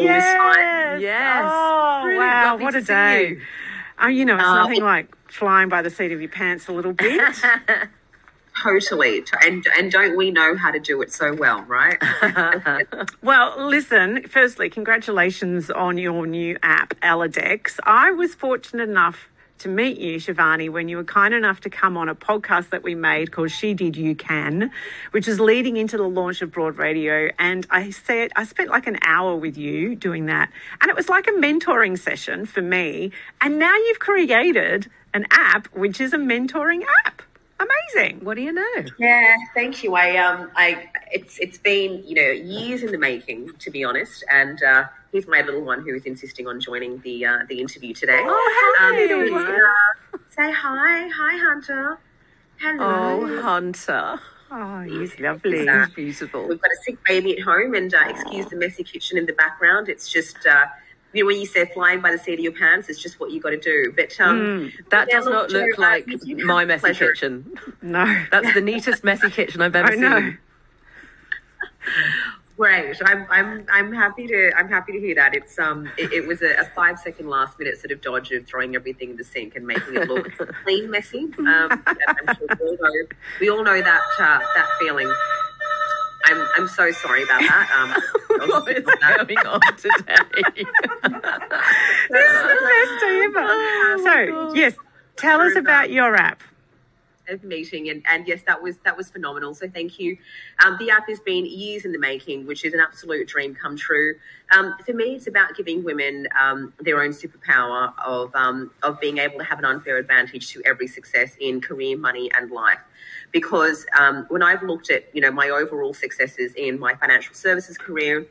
this time. Yes. Oh, wow, what a day. It's nothing like flying by the seat of your pants a little bit. Totally. And don't we know how to do it so well, right? Well, listen, firstly, congratulations on your new app, Elladex. I was fortunate enough to meet you, Shivani, when you were kind enough to come on a podcast that we made called She Did You Can, which is leading into the launch of Broad Radio. And I spent like an hour with you doing that. And it was like a mentoring session for me. And now you've created an app, which is a mentoring app. Amazing. What do you know? Yeah, thank you. It's been, years in the making, to be honest. And here's my little one who is insisting on joining the interview today. Oh, hey. Say hi. Hi, Hunter. Hello. Oh, Hunter. Oh, he's lovely. He's beautiful. We've got a sick baby at home, and excuse the messy kitchen in the background. It's just... when you say flying by the seat of your pants, it's just what you got to do. But that does not look like my messy kitchen. No, that's the neatest messy kitchen I've ever seen. Great. I'm happy to hear that. It's it was a 5-second last minute sort of dodge of throwing everything in the sink and making it look clean, messy. I'm sure we all know that feeling. I'm so sorry about that. What is going on today? This is the best day ever. So, yes, tell us about your app. Meeting and yes, that was phenomenal. So thank you. The app has been years in the making, which is an absolute dream come true. For me, it's about giving women their own superpower of being able to have an unfair advantage to every success in career, money, and life. Because when I've looked at my overall successes in my financial services career,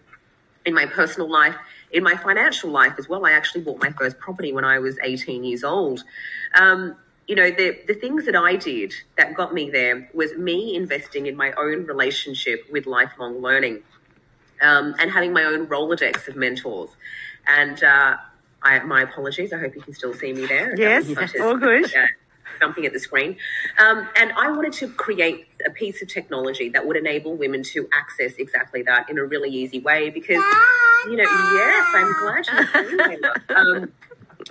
in my personal life, in my financial life as well, I actually bought my first property when I was 18 years old. The things that I did that got me there was me investing in my own relationship with lifelong learning and having my own Rolodex of mentors. And my apologies, I hope you can still see me there. Yes, all good. Jumping at the screen. And I wanted to create a piece of technology that would enable women to access exactly that in a really easy way because, yes, I'm glad you're doing that.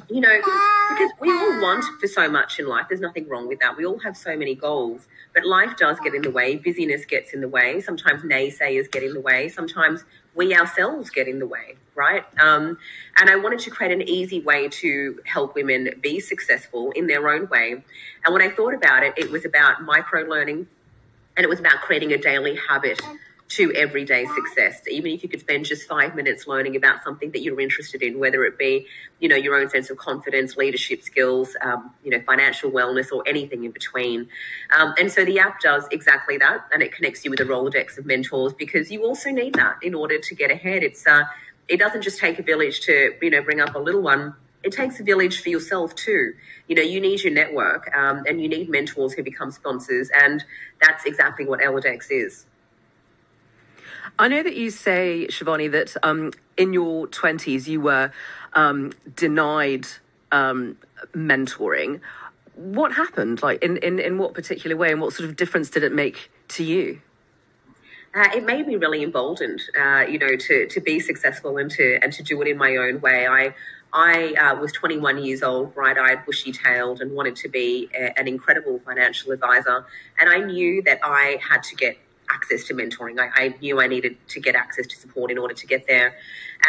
Because we all want for so much in life. There's nothing wrong with that. We all have so many goals, but life does get in the way. Busyness gets in the way. Sometimes naysayers get in the way. Sometimes we ourselves get in the way, right? And I wanted to create an easy way to help women be successful in their own way. And when I thought about it, it was about micro-learning and it was about creating a daily habit to everyday success. Even if you could spend just 5 minutes learning about something that you're interested in, whether it be, your own sense of confidence, leadership skills, financial wellness or anything in between. And so the app does exactly that. And it connects you with a Rolodex of mentors because you also need that in order to get ahead. It doesn't just take a village to, bring up a little one. It takes a village for yourself too. You need your network and you need mentors who become sponsors. And that's exactly what Elladex is. I know that you say, Shivani, that in your 20s you were denied mentoring. What happened? Like in what particular way and what sort of difference did it make to you? It made me really emboldened, to be successful and to do it in my own way. I was 21 years old, bright-eyed, bushy-tailed, and wanted to be an incredible financial advisor. And I knew that I had to get access to mentoring. I knew I needed to get access to support in order to get there.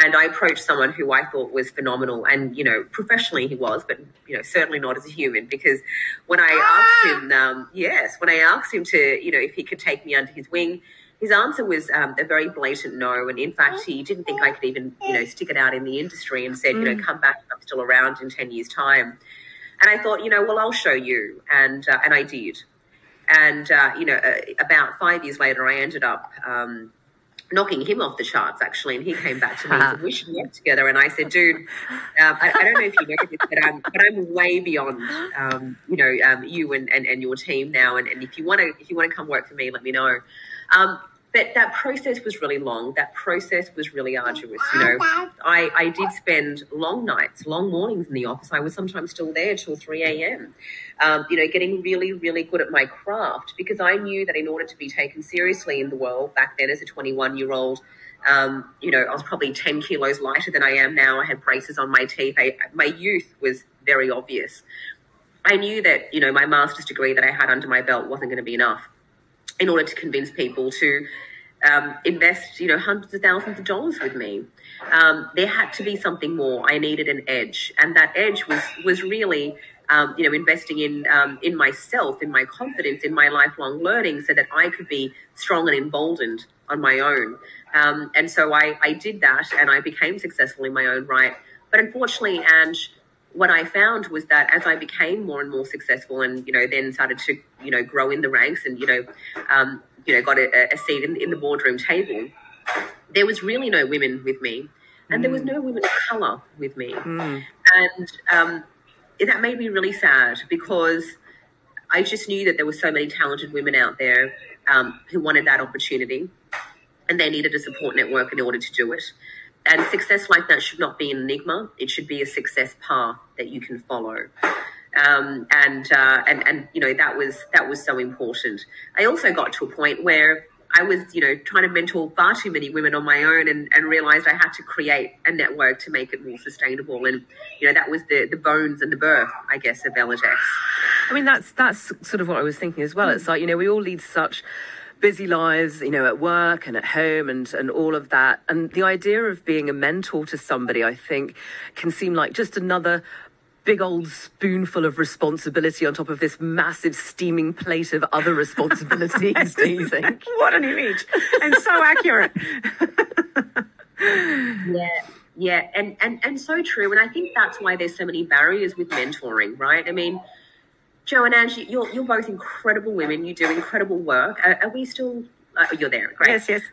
And I approached someone who I thought was phenomenal. And, professionally he was, but, certainly not as a human. Because when I asked him, when I asked him to, if he could take me under his wing, his answer was a very blatant no. And in fact, he didn't think I could even, stick it out in the industry and said, come back, I'm still around in 10 years' time. And I thought, well, I'll show you. And I did. And, about 5 years later, I ended up knocking him off the charts, actually. And he came back to me and said, we should work together. And I said, dude, I don't know if you know this, but I'm way beyond, you and your team now. And if you want to come work for me, let me know. But that process was really long. That process was really arduous. I did spend long nights, long mornings in the office. I was sometimes still there till 3 a.m., getting really, really good at my craft, because I knew that in order to be taken seriously in the world back then as a 21-year-old, I was probably 10 kilos lighter than I am now. I had braces on my teeth. My youth was very obvious. I knew that, my master's degree that I had under my belt wasn't going to be enough in order to convince people to invest, hundreds of thousands of dollars with me. There had to be something more. I needed an edge. And that edge was really, investing in myself, in my confidence, in my lifelong learning, so that I could be strong and emboldened on my own. And so I did that, and I became successful in my own right. But unfortunately, Ange, what I found was that as I became more and more successful and, then started to, grow in the ranks and, got a seat in the boardroom table, there was really no women with me, and there was no women of colour with me. And that made me really sad, because I just knew that there were so many talented women out there who wanted that opportunity, and they needed a support network in order to do it. And success like that should not be an enigma. It should be a success path that you can follow. That was so important. I also got to a point where I was, trying to mentor far too many women on my own, and realized I had to create a network to make it more sustainable. And, that was the bones and the birth, I guess, of Elladex. I mean, that's sort of what I was thinking as well. It's like, we all lead such busy lives, at work and at home and all of that. And the idea of being a mentor to somebody, I think, can seem like just another big old spoonful of responsibility on top of this massive steaming plate of other responsibilities, do you think? What an image. And so accurate. Yeah. And so true. And I think that's why there's so many barriers with mentoring, right? I mean, Jo and Ange, you're both incredible women. You do incredible work. Are we still... you're there. Great. Yes.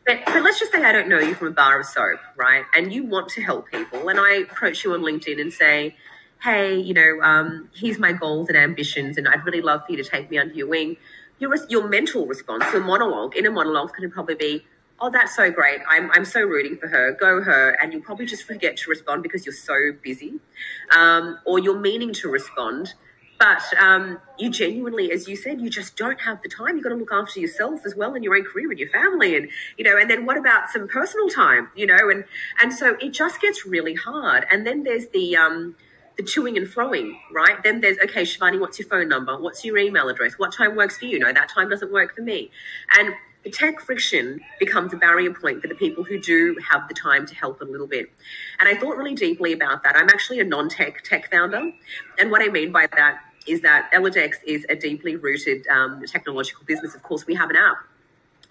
But let's just say I don't know you from a bar of soap, right? And you want to help people. And I approach you on LinkedIn and say, hey, here's my goals and ambitions, and I'd really love for you to take me under your wing. Your mental response, your monologue, inner monologue, can probably be, oh, that's so great. I'm so rooting for her. Go her. And you'll probably just forget to respond because you're so busy. Or you're meaning to respond, but you genuinely, as you said, you just don't have the time. You've got to look after yourself as well, and your own career and your family. And, and then what about some personal time, and so it just gets really hard. And then there's the toing and froing, right? Then there's, okay, Shivani, what's your phone number? What's your email address? What time works for you? No, that time doesn't work for me. And the tech friction becomes a barrier point for the people who do have the time to help a little bit. And I thought really deeply about that. I'm actually a non-tech tech founder. And what I mean by that is that Elladex is a deeply rooted technological business. Of course, we have an app.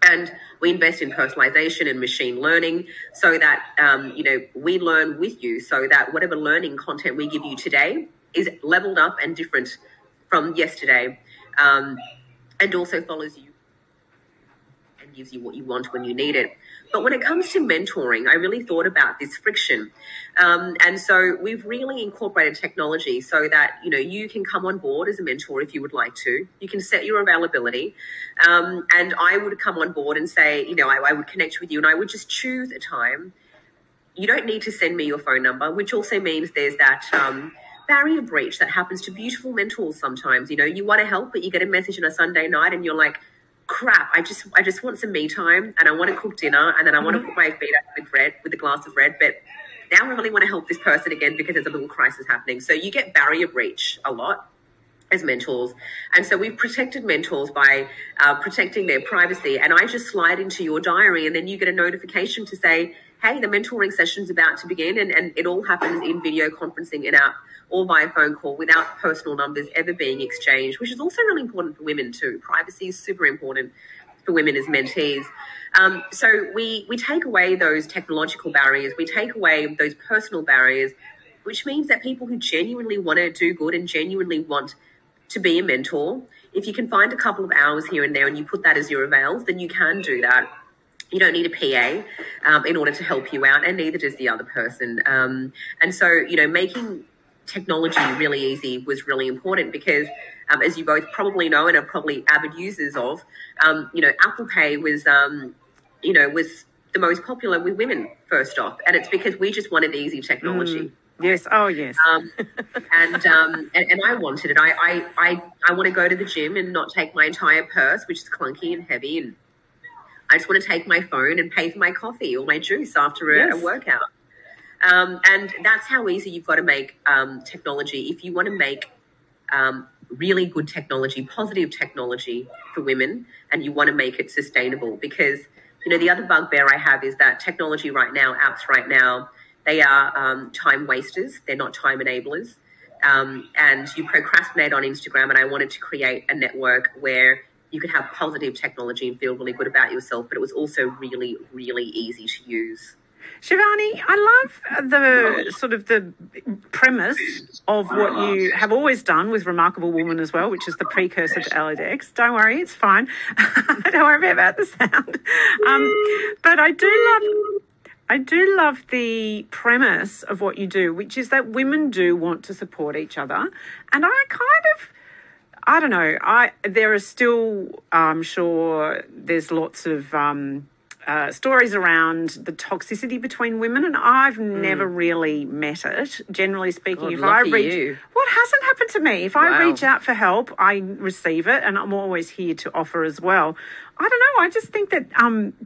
And we invest in personalization and machine learning so that, we learn with you, so that whatever learning content we give you today is leveled up and different from yesterday, and also follows you and gives you what you want when you need it. But when it comes to mentoring, I really thought about this friction. And so we've really incorporated technology so that, you can come on board as a mentor if you would like to. You can set your availability. And I would come on board and say, I would connect with you, and I would just choose a time. You don't need to send me your phone number, which also means there's that barrier breach that happens to beautiful mentors sometimes. You want to help, but you get a message on a Sunday night and you're like, crap, I just want some me time, and I want to cook dinner, and then I want to put my feet up with a glass of red, but now I really want to help this person again because there's a little crisis happening. So you get barrier breach a lot as mentors. And so we've protected mentors by protecting their privacy. And I just slide into your diary, and then you get a notification to say, hey, the mentoring session's about to begin. And it all happens in video conferencing, in-app, or via phone call, without personal numbers ever being exchanged, which is also really important for women too. Privacy is super important for women as mentees. So we take away those technological barriers. We take away those personal barriers, which means that people who genuinely want to do good and genuinely want to be a mentor, if you can find a couple of hours here and there and you put that as your avails, then you can do that. You don't need a PA in order to help you out, and neither does the other person. And so, making technology really easy was really important because, as you both probably know and are probably avid users of, Apple Pay was the most popular with women first off, and it's because we just wanted easy technology. Yes. Oh, yes. And I wanted it. I want to go to the gym and not take my entire purse, which is clunky and heavy, and I just want to take my phone and pay for my coffee or my juice after a workout. And that's how easy you've got to make technology. If you want to make really good technology, positive technology for women, and you want to make it sustainable, because the other bugbear I have is that technology right now, apps right now, they are time wasters. They're not time enablers. And you procrastinate on Instagram, and I wanted to create a network where you could have positive technology and feel really good about yourself, but it was also really, really easy to use. Shivani, I love the sort of the premise of what you have always done with Remarkable Woman as well, which is the precursor to Elladex. Don't worry, it's fine. Don't worry about the sound. But I do love the premise of what you do, which is that women do want to support each other. And I don't know, there are still, I'm sure there's lots of stories around the toxicity between women, and I've never really met it. Generally speaking, if I reach, what hasn't happened to me? If I reach out for help, I receive it, and I'm always here to offer as well. I don't know. I just think that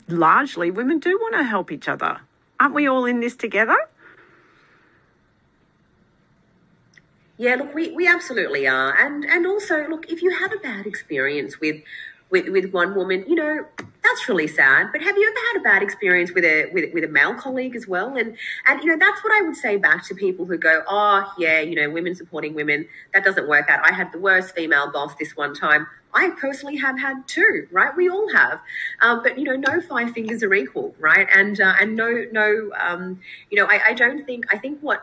largely women do want to help each other. Aren't we all in this together? Yeah, look, we absolutely are. And also, look, if you have a bad experience with one woman, that's really sad. But have you ever had a bad experience with a male colleague as well? And that's what I would say back to people who go, oh, yeah, women supporting women, that doesn't work out. I had the worst female boss this one time. I personally have had two, right? We all have. But, no five fingers are equal, right? And I think what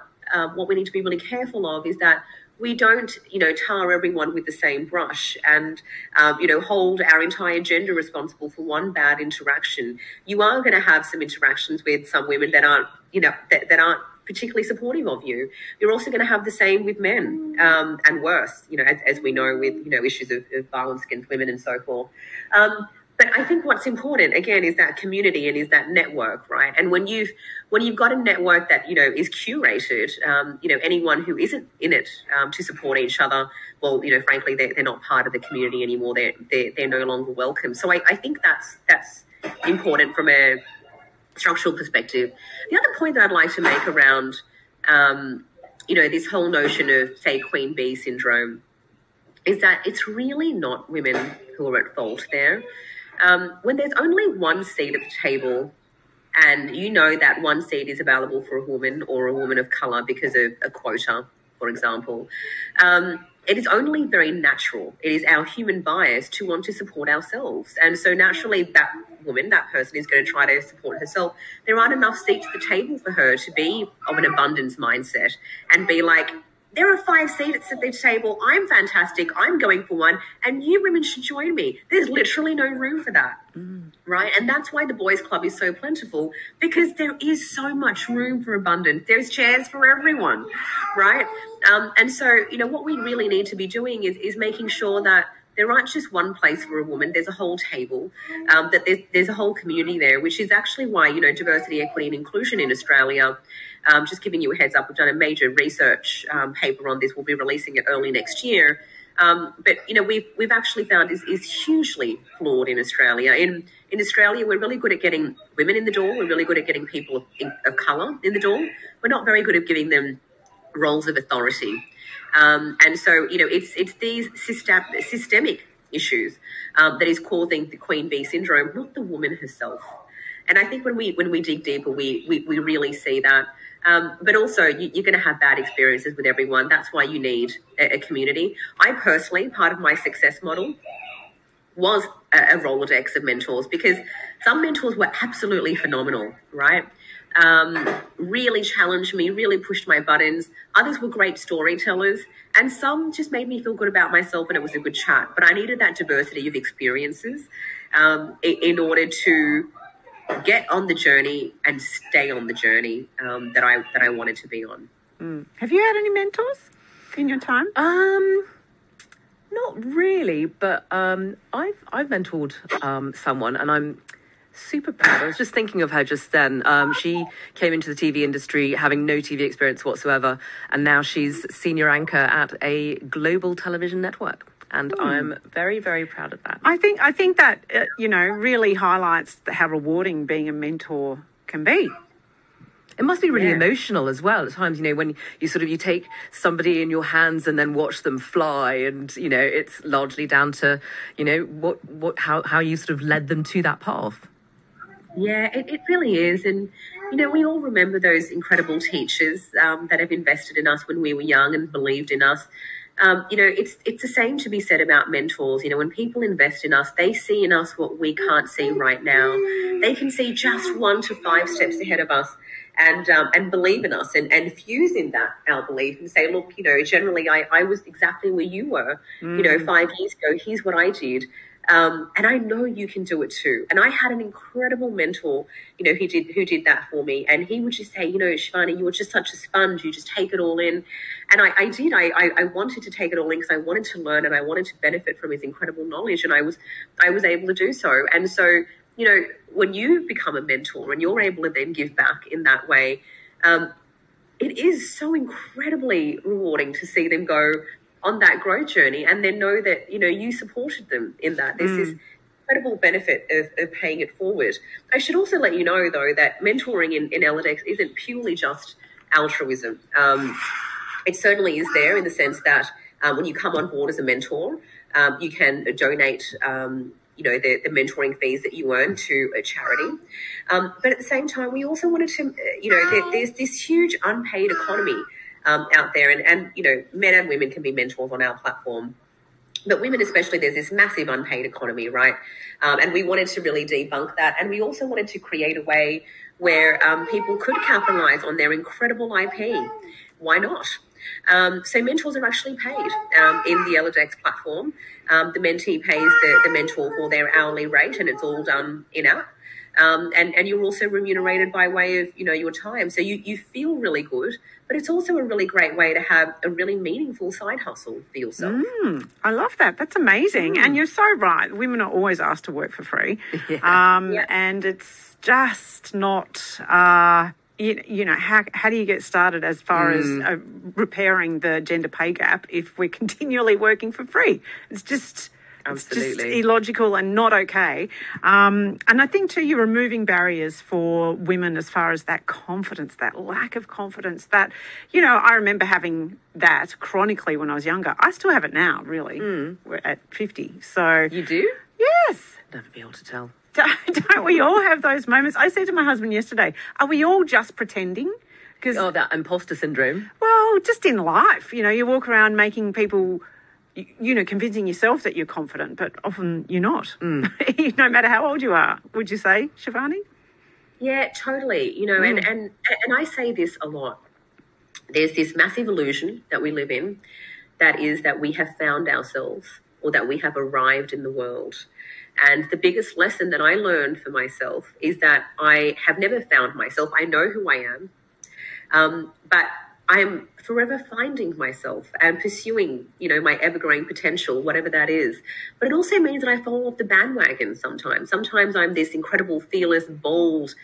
we need to be really careful of is that we don't, tar everyone with the same brush and, hold our entire gender responsible for one bad interaction. You are going to have some interactions with some women that aren't, that aren't particularly supportive of you. You're also going to have the same with men, and worse, as we know with, issues of violence against women and so forth. But I think what's important, again, is that community and is that network, right? And when you've got a network that, is curated, anyone who isn't in it to support each other, well, frankly, they're not part of the community anymore. They're no longer welcome. So I think that's important from a structural perspective. The other point that I'd like to make around, this whole notion of, say, Queen Bee syndrome is that it's really not women who are at fault there. When there's only one seat at the table and that one seat is available for a woman or a woman of colour because of a quota, for example, it is only very natural. It is our human bias to want to support ourselves. And so naturally that woman, that person is going to try to support herself. There aren't enough seats at the table for her to be of an abundance mindset and be like, there are 5 seats at the table. I'm fantastic. I'm going for one. And you women should join me. There's literally no room for that. Right? And that's why the boys' club is so plentiful, because there is so much room for abundance. There's chairs for everyone. Right? And so, what we really need to be doing is making sure that there aren't just one place for a woman. There's a whole table, that there's a whole community there, which is actually why, diversity, equity and inclusion in Australia, just giving you a heads up, we've done a major research paper on this. We'll be releasing it early next year. But, we've actually found is hugely flawed in Australia. In Australia, we're really good at getting women in the door. We're really good at getting people of colour in the door. We're not very good at giving them roles of authority. And so, it's these systemic issues that is causing the Queen Bee syndrome, not the woman herself. And I think when we dig deeper, we really see that. But also, you're going to have bad experiences with everyone. That's why you need a community. I personally, part of my success model was a Rolodex of mentors, because some mentors were absolutely phenomenal, right? Really challenged me, really pushed my buttons. Others were great storytellers, and some just made me feel good about myself, and it was a good chat. But I needed that diversity of experiences in order to get on the journey and stay on the journey that I wanted to be on. Have you had any mentors in your time? Not really, but I've mentored someone, and I'm super proud. I was just thinking of her just then. She came into the TV industry having no TV experience whatsoever, and now she's senior anchor at a global television network. And I'm very, very proud of that. I think that really highlights how rewarding being a mentor can be. It must be really emotional as well at times, when you take somebody in your hands and then watch them fly, and, it's largely down to, how you sort of led them to that path. Yeah, it really is. And, we all remember those incredible teachers that have invested in us when we were young and believed in us. It's the same to be said about mentors. When people invest in us, they see in us what we can't see right now. They can see just 1 to 5 steps ahead of us. And believe in us and fuse in that, our belief, and say, look, generally I was exactly where you were, 5 years ago. Here's what I did. And I know you can do it too. And I had an incredible mentor, who did that for me. And he would just say, Shivani, you were just such a sponge. You just take it all in. And I did. I wanted to take it all in because I wanted to learn and I wanted to benefit from his incredible knowledge. And I was able to do so. And so, when you become a mentor and you're able to then give back in that way, it is so incredibly rewarding to see them go on that growth journey and then know that, you supported them in that. There's this incredible benefit of paying it forward. I should also let you know, though, that mentoring in Elladex isn't purely just altruism. It certainly is there in the sense that when you come on board as a mentor, you can donate the mentoring fees that you earn to a charity. But at the same time, we also wanted to, there's this huge unpaid economy out there. And men and women can be mentors on our platform. But women especially, there's this massive unpaid economy, right? And we wanted to really debunk that. And we also wanted to create a way where people could capitalize on their incredible IP. Why not? So mentors are actually paid in the Elladex platform. The mentee pays the mentor for their hourly rate, and it's all done in-app. And you're also remunerated by way of, your time. So you feel really good, but it's also a really great way to have a really meaningful side hustle for yourself. I love that. That's amazing. And you're so right. Women are always asked to work for free. And it's just not... how do you get started as far as repairing the gender pay gap if we're continually working for free? It's just illogical and not okay. And I think too, you're removing barriers for women as far as that confidence, that lack of confidence that, I remember having that chronically when I was younger. I still have it now, really. We're at 50. So you do? Yes. Never be able to tell. Don't we all have those moments? I said to my husband yesterday, are we all just pretending? That imposter syndrome. Well, just in life, you walk around making people, convincing yourself that you're confident, but often you're not. No matter how old you are, would you say, Shivani? Yeah, totally. And I say this a lot. There's this massive illusion that we live in, that is that we have found ourselves or that we have arrived in the world. And the biggest lesson that I learned for myself is that I have never found myself. I know who I am, but I'm forever finding myself and pursuing, my ever-growing potential, whatever that is. But it also means that I fall off the bandwagon sometimes. Sometimes I'm this incredible, fearless, bold,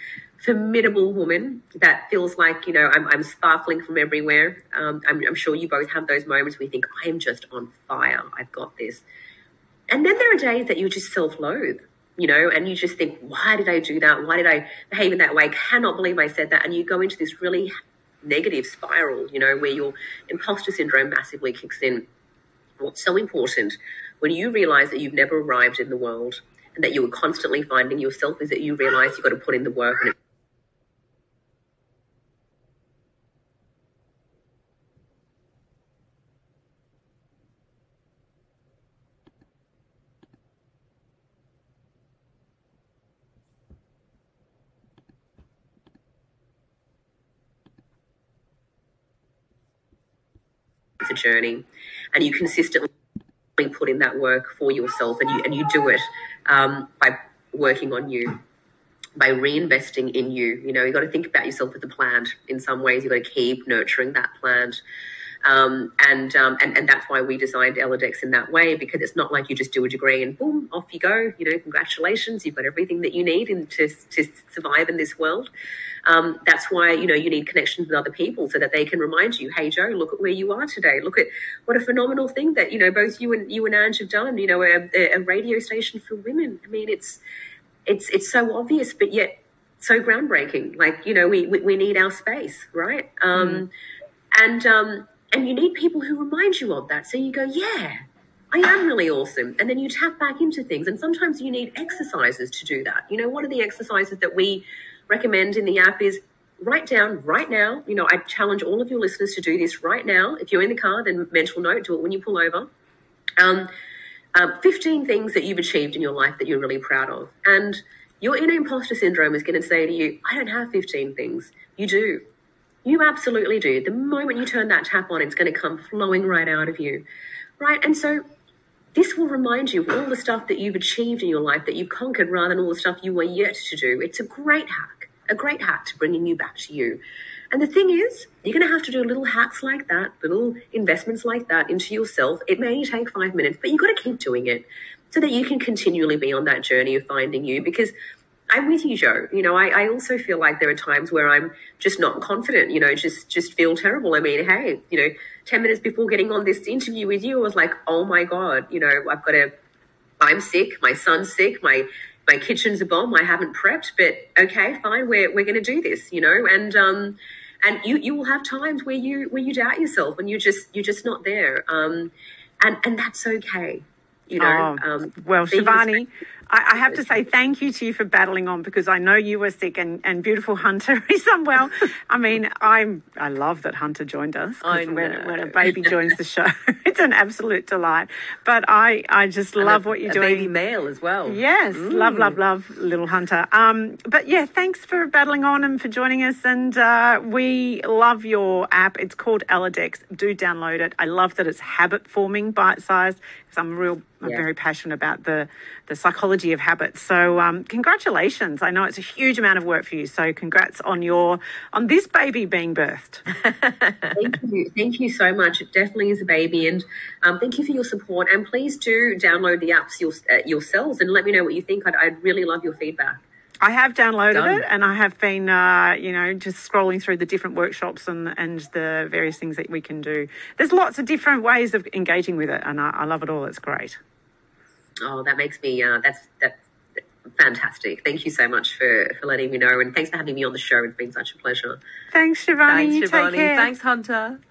formidable woman that feels like, I'm sparkling from everywhere. I'm sure you both have those moments where you think, I am just on fire. I've got this. And then there are days that you just self-loathe, and you just think, why did I do that? Why did I behave in that way? I cannot believe I said that. And you go into this really negative spiral, where your imposter syndrome massively kicks in. What's so important when you realize that you've never arrived in the world and that you are constantly finding yourself is that you realize you've got to put in the work. And it's a journey, and you consistently put in that work for yourself, and you do it by working on you. by reinvesting in you. You know, you got to think about yourself as a plant. In some ways, you got to keep nurturing that plant. And that's why we designed Elladex in that way, because it's not like you just do a degree and boom, off you go. You know, congratulations, you've got everything that you need to survive in this world. That's why, you know, you need connections with other people so that they can remind you, hey, Joe, look at where you are today. Look at what a phenomenal thing that, you know, both you and Ange have done, you know, a radio station for women. I mean, it's so obvious, but yet so groundbreaking. Like, you know, we need our space, right? And you need people who remind you of that. So you go, yeah, I am really awesome. And then you tap back into things. And sometimes you need exercises to do that. You know, one of the exercises that we recommend in the app is write down right now. You know, I challenge all of your listeners to do this right now. If you're in the car, then mental note, do it when you pull over. 15 things that you've achieved in your life that you're really proud of. And your inner imposter syndrome is going to say to you, I don't have 15 things. You do. You absolutely do. The moment you turn that tap on, it's going to come flowing right out of you, right? And so this will remind you of all the stuff that you've achieved in your life, that you've conquered, rather than all the stuff you are yet to do. It's a great hack to bringing you back to you. And the thing is, you're going to have to do little hacks like that, little investments like that into yourself. It may take 5 minutes, but you've got to keep doing it so that you can continually be on that journey of finding you. Because I'm with you, Joe. You know, I also feel like there are times where I'm just not confident, you know, just feel terrible. I mean, hey, you know, 10 minutes before getting on this interview with you, I was like, oh my God, you know, I'm sick, my son's sick, my kitchen's a bomb, I haven't prepped, but okay, fine, we're going to do this, you know, and you will have times where you doubt yourself and you're just not there. And that's okay. You know, well, Shivani, I have to say thank you to you for battling on, because I know you were sick and beautiful Hunter is unwell. I mean, I love that Hunter joined us. When a baby joins the show, it's an absolute delight. But I just love what you're doing. A baby male as well. Yes, love little Hunter. But yeah, thanks for battling on and for joining us. And we love your app. It's called Elladex. Do download it. I love that it's habit forming, bite-sized, because I'm very passionate about the psychology of habits. So congratulations. I know it's a huge amount of work for you. So congrats on this baby being birthed. Thank you so much. It definitely is a baby. And thank you for your support. And please do download the apps yourselves and let me know what you think. I'd really love your feedback. I have downloaded it, and I have been, just scrolling through the different workshops and the various things that we can do. There's lots of different ways of engaging with it, and I love it all. It's great. Oh, that makes me, that's fantastic. Thank you so much for letting me know, and thanks for having me on the show. It's been such a pleasure. Thanks, Shivani. Thanks, Shivani. Thanks, Hunter.